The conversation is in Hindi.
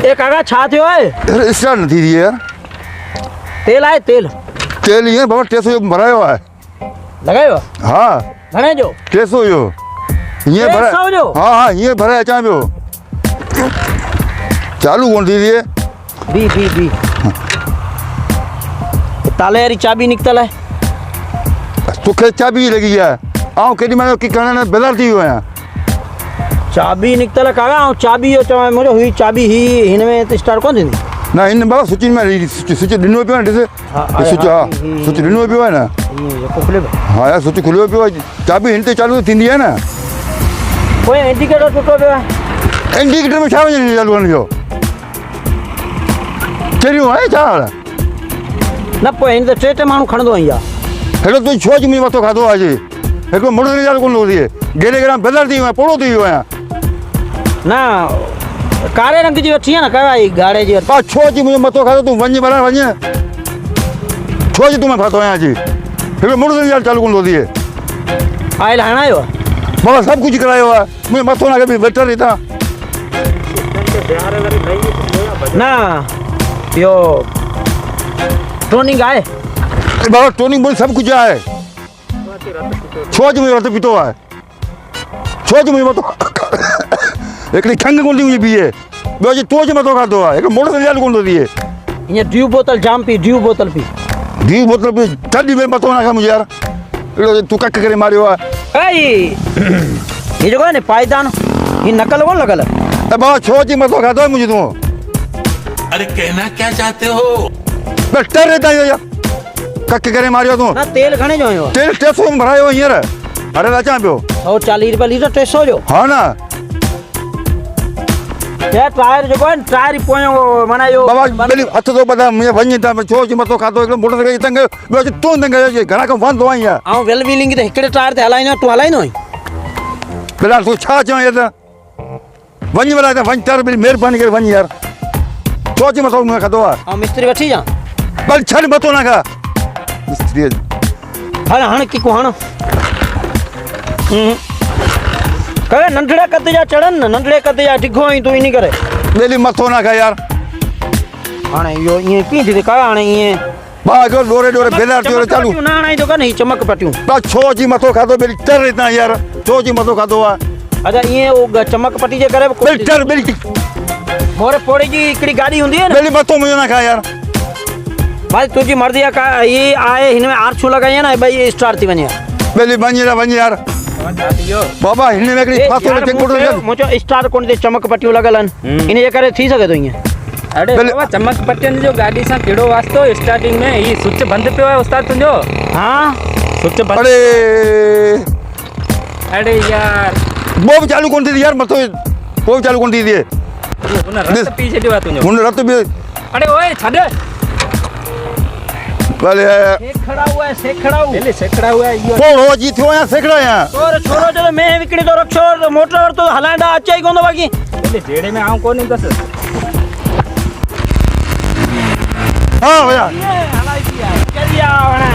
ए काका छा थियो है स्टार्ट नहीं थी यार। तेल आए तेल तेल ये बाबा 300 भरायो है। लगायो हाँ घणे जो 300 यो ये भरा। 300 जो? हाँ हाँ ये भरा अचा पियो चालू कौन थी ये बी ताले यारी चाबी निकतल है तोखे चाबी लगी है आऊं केडी मां की करने बेदर थी हुआ है चाबी निकतल है काका ऐं चाबी जो चवां मुंहिंजो हुई चाबी ही हिन में त स्टार्ट कोन थींदी ना इन बाबा स्विच में स्विच ॾिनो पियो आहे ॾिस स्विच हाँ स्विच ॾिनो पियो आहे न हीअं जेको खुले पियो हाँ यार स्विच खुलियो पियो आहे चाबी हिन ते चालू थींदी आहे न पोइ इंडिकेटर टुटो पियो आहे इंडिकेटर में छा वञे चालू करण जो कहिड़ियूं आहे छा हाल न पोइ हिन त टे माण्हू खणंदो आई आहे हेॾो तूं छो मुंहिंजो मथो खाधो आहे अॼु हिकिड़ो मुड़ुस चालू कोन थो थिए गेड़े गेड़ा बेदर थी वियो आहे पोड़ो थी वियो आहियां न कारे रंग जी वठी आहे न काका ई ॻाढ़े जी बा छो अची मुंहिंजो मथो खाधो तूं वञ भला वञ छो अची तूं मैं फाथो आहियां अची हिकिड़ो मुड़ुस चालू कोन थो थिए आयल हणायो आहे बाबा सभु कुझु करायो आहे मुंहिंजो मथो न वेटर हितां न इहो टोनिंग आहे बाबा टोनिंग बोल सभु कुझु आहे छो अची मुंहिंजो रतु पीतो आहे छो अची मुंहिंजो मथो हिकिड़ी खंघि कोन थी मुंहिंजी बीहे ॿियो अची तूं अची मथो खाधो आहे हिकिड़ो मोटर चालू कोन थो थिए हीअं ड्यू बोतल जाम पी ड्यू बोतल पी धी बोतल पी छॾी में मथो न खा मुंहिंजो यार अहिड़ो तूं कक करे मारियो आहे ऐं हीअ जेको आहे न पायदान हीअ नकल कोन लॻल ऐं बाबा छो अची मथो खाधो आहे मुंहिंजो तूं अरे कहना क्या चाहते हो बस टर रहता है यार कक करे मारियो तूं न तेल घणे जो आयो तेल 300 में भरायो हींअर अरे अचां पियो 140 रुपया लीटर 300 जो हा न यार टायर जेको आहे न टायर ई पोयों माना इहो बाबा पहले हथ तो बता मुझे वञी था छो अची मथो खाधो हिकिड़ो मोटर साइकिल तंग ॿियो अची तूं तंग अची घणा कम वंदो आहीं यार ऐं वेल व्हीलिंग त हिकिड़े टायर ते हलाईंदो तूं हलाईंदो आहीं फिलहाल तूं छा चवां यार वञ भला त वञ तर महिरबानी करे वञ यार छो अची मथो मुंहिंजो खाधो आहे ऐं मिस्त्री वठी जा बल छॾ मथो न खा मिस्त्री हाणे किको हाणे करे नंढड़े कद जा चढ़नि न नंढड़े कद जा डिघो आहीं तूं इन करे ॿेली मथो न खा यार हाणे इहो ईअं कीअं थी काका हाणे ईअं बा हिकिड़ो डोरे डोरे बेदार थियो चालू न हणाईंदो कान हीअ चमक पटियूं बा छो अची मथो खाधो ॿेली टर हितां यार छो अची मथो खाधो आहे अच्छा ईअं उहो चमक पटी जे करे ॿेली टर ॿेली मोरे पोड़े जी हिकिड़ी गाॾी हूंदी आहे न ॿेली मथो मुंहिंजो न खा यार भाई तुंहिंजी मर्ज़ी आहे का हीअ आहे हिन में आरछू लॻाई आहे न भई स्टार्ट थी वञे ॿेली वञ यार बाबा हिन में हिकिड़ी फाथो लॻे मुंहिंजो स्टार कोन ते चमक पटियूं लॻल आहिनि इन जे करे थी सघे थो ईअं अरे बाबा चमक पटियनि जो गाॾी सां कहिड़ो वास्तो स्टार्टिंग में ही स्विच बंदि पियो आहे उस्ताद तुंहिंजो हाँ स्विच बंदि अरे अरे यार वो भी चालू कौन थी यार मत वो भी चालू कौन थी दिए हुन रत पी छॾियो आहे तुंहिंजो हुन रत भी अरे ओए छॾ भले सेखड़ा हुआ है इहो कौन हो जी थियो या सेकड़ा या और छोरो चलो मैं विकड़ी तो रखो मोटर तो हलांडा अचे ही कोन थो बाक़ी जेड़े में आऊं कोन ईंदसि हां भैया हलाई थी यार करिया वणा